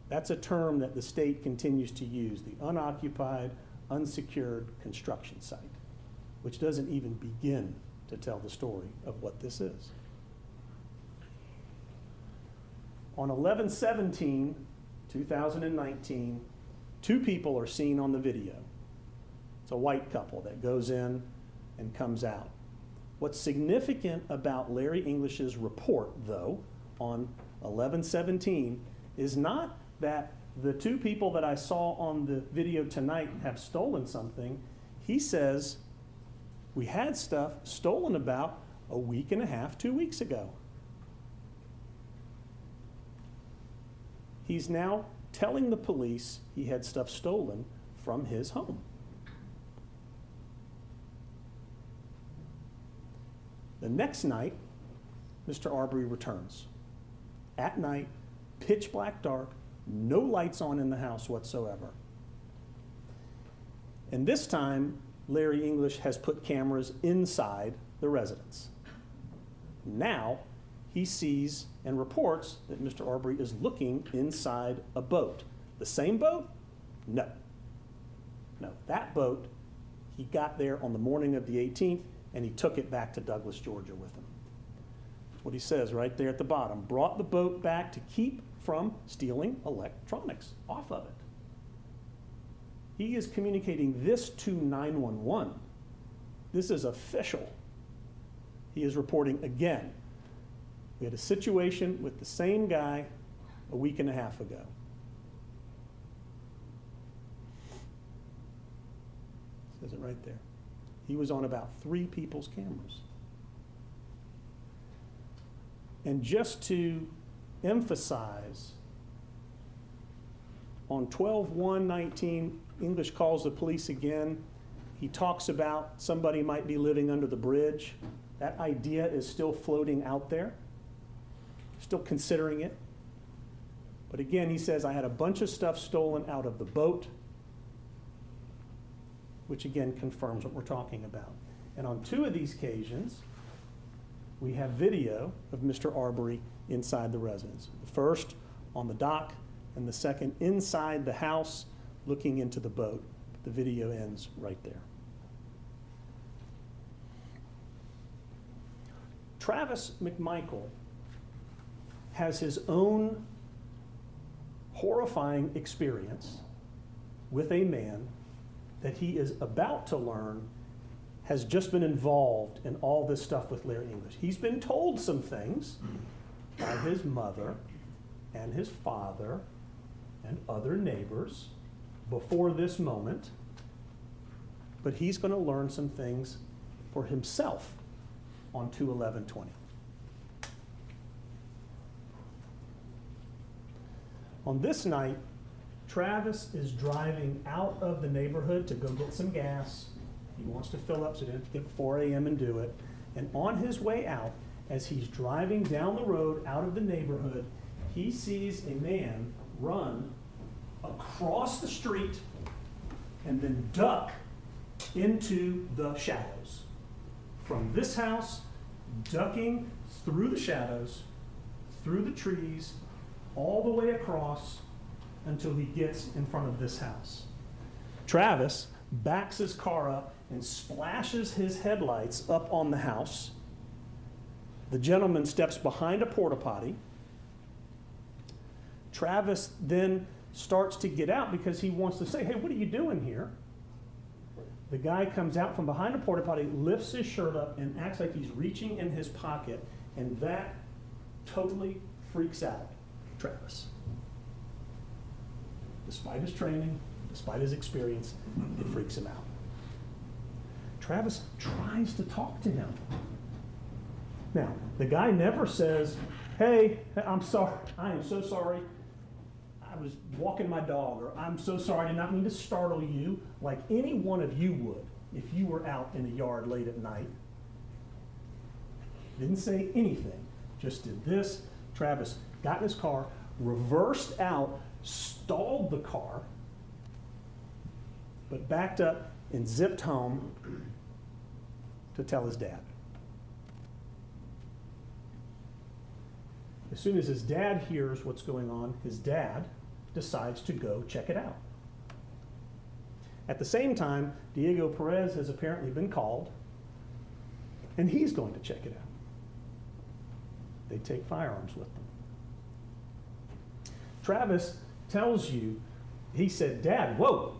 That's a term that the state continues to use, the unoccupied, unsecured construction site, which doesn't even begin to tell the story of what this is. On 11/17/2019, two people are seen on the video. It's a white couple that goes in and comes out. What's significant about Larry English's report, though, on 11/17 is not that the two people that I saw on the video tonight have stolen something. He says we had stuff stolen about a week and a half, 2 weeks ago. He's now telling the police he had stuff stolen from his home. The next night, Mr. Arbery returns. At night, pitch black dark, no lights on in the house whatsoever. And this time, Larry English has put cameras inside the residence. Now, he sees and reports that Mr. Arbery is looking inside a boat. The same boat? No. No, that boat, he got there on the morning of the 18th, and he took it back to Douglas, Georgia with him. What he says right there at the bottom, brought the boat back to keep from stealing electronics off of it. He is communicating this to 911. This is official. He is reporting again. We had a situation with the same guy a week and a half ago. It says it right there. He was on about 3 people's cameras. And just to emphasize, on 12/1/19, English calls the police again. He talks about somebody might be living under the bridge. That idea is still floating out there, still considering it. But again, he says, I had a bunch of stuff stolen out of the boat, which again confirms what we're talking about. And on 2 of these occasions, we have video of Mr. Arbery inside the residence. The first on the dock, and the second inside the house looking into the boat. The video ends right there. Travis McMichael has his own horrifying experience with a man that he is about to learn has just been involved in all this stuff with Larry English. He's been told some things by his mother and his father and other neighbors before this moment, but he's going to learn some things for himself on 2/11/20. On this night, Travis is driving out of the neighborhood to go get some gas. He wants to fill up so he doesn't have to get 4 a.m. and do it. And on his way out, as he's driving down the road out of the neighborhood, he sees a man run across the street and then duck into the shadows. From this house, ducking through the shadows, through the trees, all the way across until he gets in front of this house. Travis backs his car up and splashes his headlights up on the house. The gentleman steps behind a porta potty. Travis then starts to get out because he wants to say, hey, what are you doing here? The guy comes out from behind a porta potty, lifts his shirt up, and acts like he's reaching in his pocket, and that totally freaks out Travis. Despite his training, despite his experience, it freaks him out. Travis tries to talk to him. Now, the guy never says, hey, I'm sorry, I am so sorry. I was walking my dog, or I'm so sorry, I did not mean to startle you, like any one of you would if you were out in a yard late at night. Didn't say anything, just did this. Travis got in his car, reversed out, stalled the car, but backed up and zipped home to tell his dad. As soon as his dad hears what's going on, his dad decides to go check it out. At the same time, Diego Perez has apparently been called, and he's going to check it out. They take firearms with them. Travis tells you, he said, "Dad, whoa,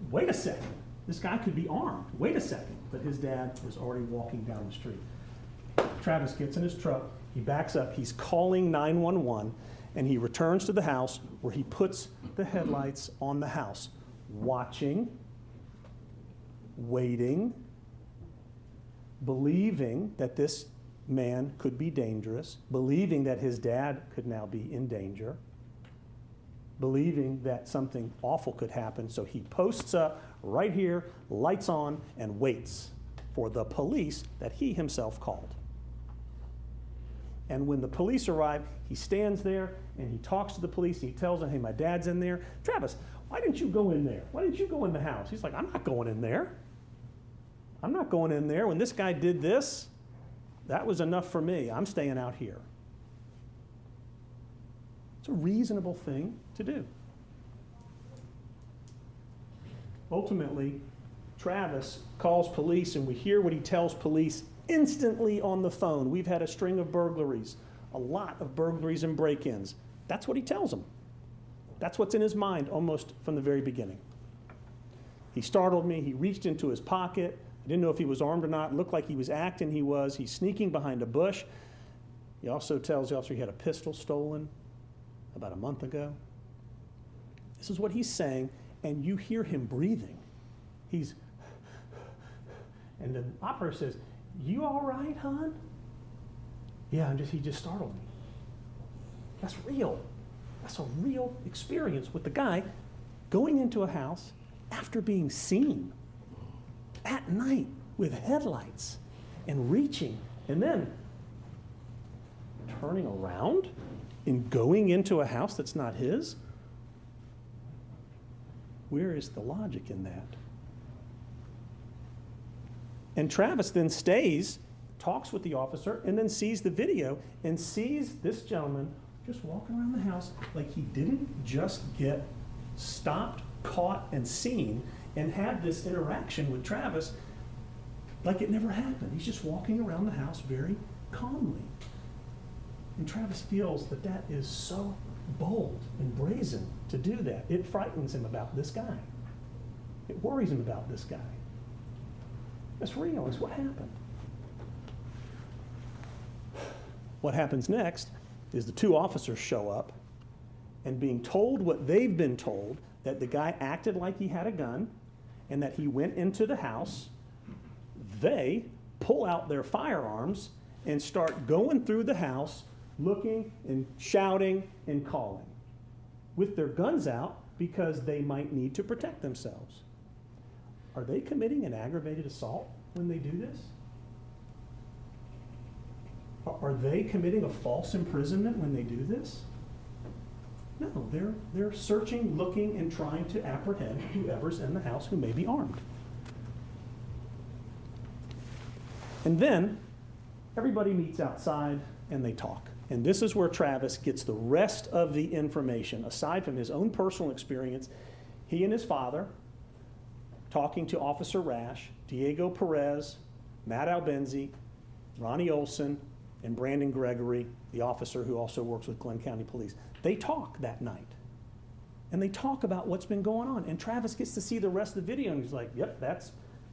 wait a second. This guy could be armed. Wait a second." But his dad was already walking down the street. Travis gets in his truck, he backs up, he's calling 911, and he returns to the house where he puts the headlights on the house, watching, waiting, believing that this man could be dangerous, believing that his dad could now be in danger, believing that something awful could happen. So he posts up right here, lights on, and waits for the police that he himself called. And when the police arrive, he stands there and he talks to the police. He tells them, "Hey, my dad's in there." "Travis, why didn't you go in there? Why didn't you go in the house?" He's like, "I'm not going in there. I'm not going in there. When this guy did this, that was enough for me. I'm staying out here." It's a reasonable thing to do. Ultimately, Travis calls police, and we hear what he tells police instantly on the phone. "We've had a string of burglaries, a lot of burglaries and break-ins." That's what he tells them. That's what's in his mind almost from the very beginning. "He startled me. He reached into his pocket. I didn't know if he was armed or not. It looked like he was acting. He was. He's sneaking behind a bush." He also tells the officer he had a pistol stolen about a month ago. This is what he's saying, and you hear him breathing. And the operator says, "You all right, hon?" "Yeah, he just startled me." That's real. That's a real experience with the guy going into a house after being seen at night with headlights and reaching and then turning around and going into a house that's not his. Where is the logic in that? And Travis then stays, talks with the officer, and then sees the video and sees this gentleman just walking around the house like he didn't just get stopped, caught, and seen and have this interaction with Travis like it never happened. He's just walking around the house very calmly. And Travis feels that that is so bold and brazen to do that. It frightens him about this guy. It worries him about this guy. That's real. It's what happened. What happens next is the two officers show up, and being told what they've been told, that the guy acted like he had a gun and that he went into the house, they pull out their firearms and start going through the house, looking and shouting and calling with their guns out because they might need to protect themselves. Are they committing an aggravated assault when they do this? Are they committing a false imprisonment when they do this? No, they're searching, looking, and trying to apprehend whoever's in the house who may be armed. And then everybody meets outside and they talk. And this is where Travis gets the rest of the information. Aside from his own personal experience, he and his father, talking to Officer Rash, Diego Perez, Matt Albenzi, Ronnie Olson, and Brandon Gregory, the officer who also works with Glenn County Police. They talk that night. And they talk about what's been going on. And Travis gets to see the rest of the video, and he's like, "Yep,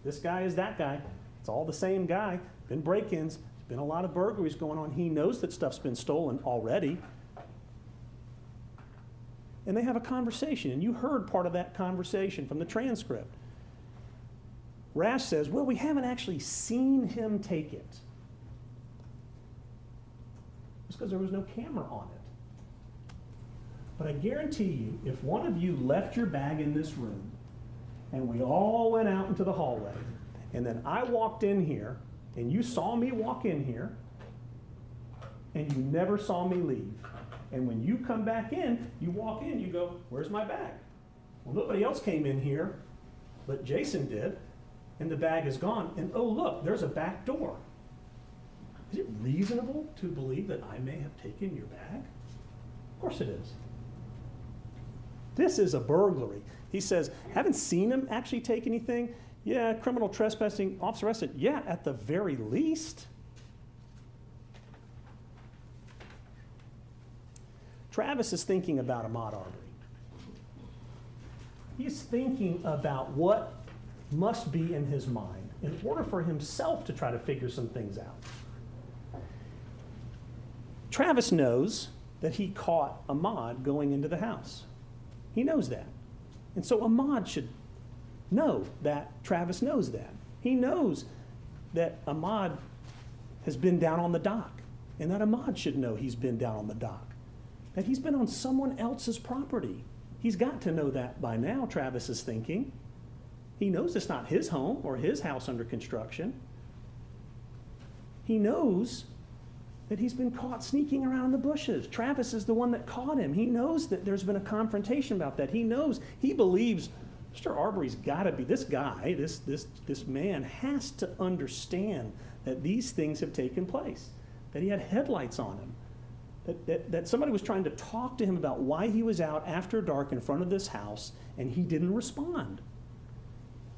this guy is that guy. It's all the same guy. Been break-ins. There's been a lot of burglaries going on. He knows that stuff's been stolen already." And they have a conversation, and you heard part of that conversation from the transcript. Rash says, "Well, we haven't actually seen him take it." It's because there was no camera on it. But I guarantee you, if one of you left your bag in this room and we all went out into the hallway, and then I walked in here and you saw me walk in here and you never saw me leave, and when you come back in, you walk in, you go, "Where's my bag?" Well, nobody else came in here, but Jason did, and the bag is gone, and oh look, there's a back door. Is it reasonable to believe that I may have taken your bag? Of course it is. This is a burglary. He says, haven't seen him actually take anything. Yeah, criminal trespassing, officer arrested. Yeah, at the very least. Travis is thinking about Ahmaud Arbery. He's thinking about what must be in his mind in order for himself to try to figure some things out. Travis knows that he caught Ahmaud going into the house. He knows that. And so Ahmaud should know that Travis knows that. He knows that Ahmaud has been down on the dock, and that Ahmaud should know he's been down on the dock, that he's been on someone else's property. He's got to know that by now, Travis is thinking. He knows it's not his home or his house under construction. He knows that he's been caught sneaking around in the bushes. Travis is the one that caught him. He knows that there's been a confrontation about that. He knows, he believes Mr. Arbery's got to be, this guy, this man has to understand that these things have taken place, that he had headlights on him, that somebody was trying to talk to him about why he was out after dark in front of this house and he didn't respond.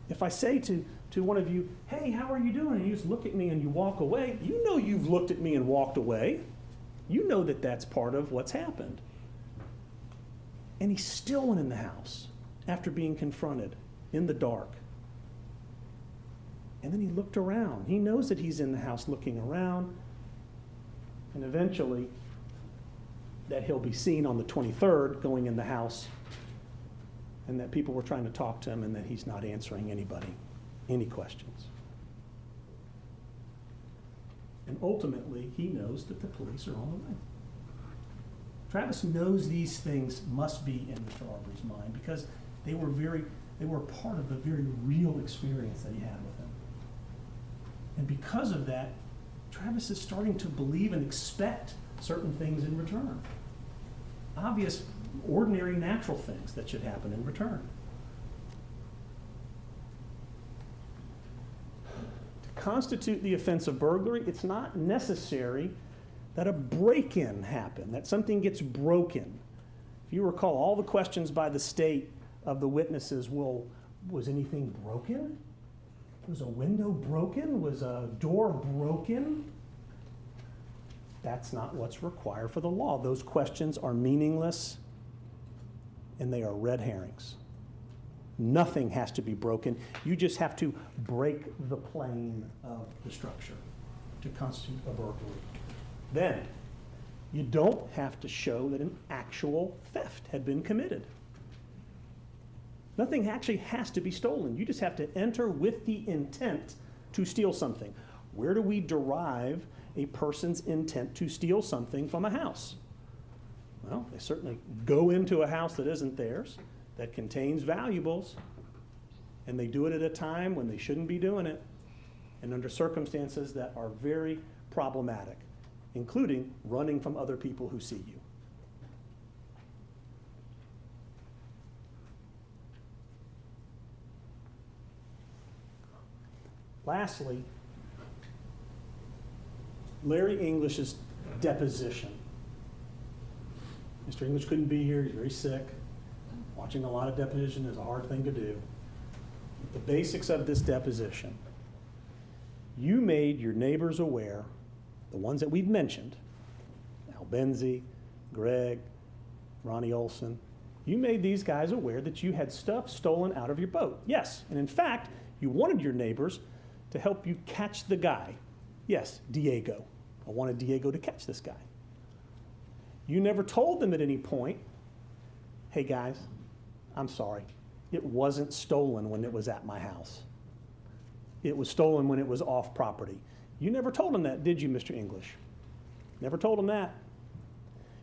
If I say to one of you, hey, how are you doing? And you just look at me and you walk away, you know you've looked at me and walked away. You know that that's part of what's happened. And he still went in the house after being confronted in the dark. And then he looked around. He knows that he's in the house looking around. And eventually, that he'll be seen on the 23rd going in the house, and that people were trying to talk to him and that he's not answering anybody any questions. And ultimately, he knows that the police are on the way. Travis knows these things must be in Mr. Arbery's mind because they were part of the very real experience that he had with him. And because of that, Travis is starting to believe and expect certain things in return. Obvious, ordinary, natural things that should happen in return. To constitute the offense of burglary, it's not necessary that a break-in happen, that something gets broken. If you recall, all the questions by the state of the witnesses, well, was anything broken? Was a window broken? Was a door broken? That's not what's required for the law. Those questions are meaningless and they are red herrings. Nothing has to be broken. You just have to break the plane of the structure to constitute a burglary. Then, you don't have to show that an actual theft had been committed. Nothing actually has to be stolen. You just have to enter with the intent to steal something. Where do we derive a person's intent to steal something from a house? Well, they certainly go into a house that isn't theirs, that contains valuables, and they do it at a time when they shouldn't be doing it, and under circumstances that are very problematic, including running from other people who see you. Lastly, Larry English's deposition. Mr. English couldn't be here, he's very sick. Watching a lot of deposition is a hard thing to do. The basics of this deposition. You made your neighbors aware, the ones that we've mentioned, Al Benzie, Greg, Ronnie Olson, you made these guys aware that you had stuff stolen out of your boat. Yes, and in fact, you wanted your neighbors to help you catch the guy. Yes, Diego. I wanted Diego to catch this guy. You never told them at any point, hey guys, I'm sorry, it wasn't stolen when it was at my house. It was stolen when it was off property. You never told them that, did you, Mr. English? Never told them that.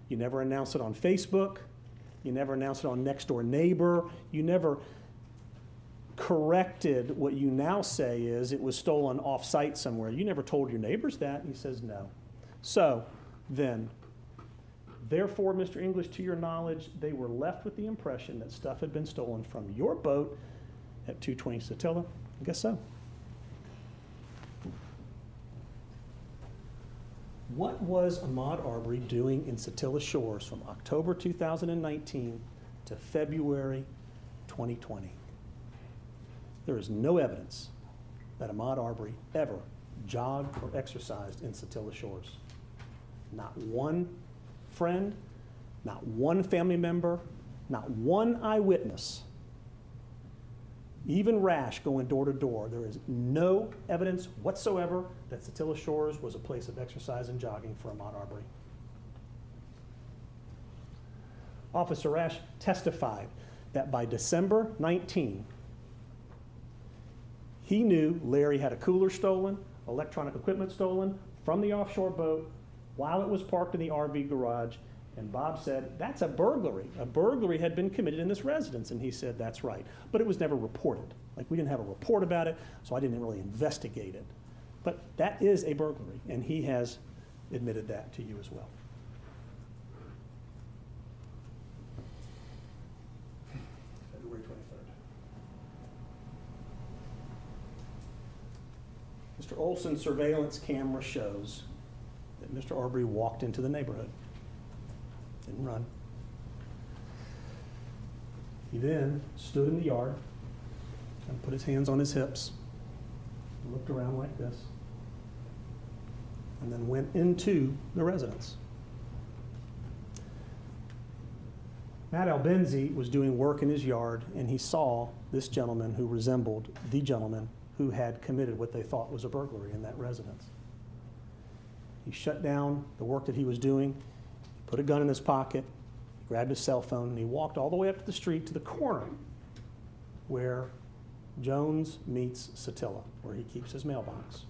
You never announced it on Facebook. You never announced it on Next Door Neighbor. You never corrected what you now say is it was stolen off-site somewhere. You never told your neighbors that. And he says no. So then, therefore, Mr. English, to your knowledge, they were left with the impression that stuff had been stolen from your boat at 220 Satilla. I guess so. What was Ahmaud Arbery doing in Satilla Shores from October 2019 to to February 2020. There is no evidence that Ahmaud Arbery ever jogged or exercised in Satilla Shores. Not one friend, not one family member, not one eyewitness, even Rash going door to door. There is no evidence whatsoever that Satilla Shores was a place of exercise and jogging for Ahmaud Arbery. Officer Rash testified that by December 19, he knew Larry had a cooler stolen, electronic equipment stolen from the offshore boat while it was parked in the RV garage, and Bob said, that's a burglary. A burglary had been committed in this residence, and he said, that's right. But it was never reported. Like, we didn't have a report about it, so I didn't really investigate it. But that is a burglary, and he has admitted that to you as well. February 23rd. Mr. Olson's surveillance camera shows that Mr. Arbery walked into the neighborhood. Didn't run. He then stood in the yard and put his hands on his hips, looked around like this, and then went into the residence. Matt Albenzi was doing work in his yard, and he saw this gentleman who resembled the gentleman who had committed what they thought was a burglary in that residence. He shut down the work that he was doing, put a gun in his pocket, grabbed his cell phone, and he walked all the way up to the street to the corner where Jones meets Satilla, where he keeps his mailbox.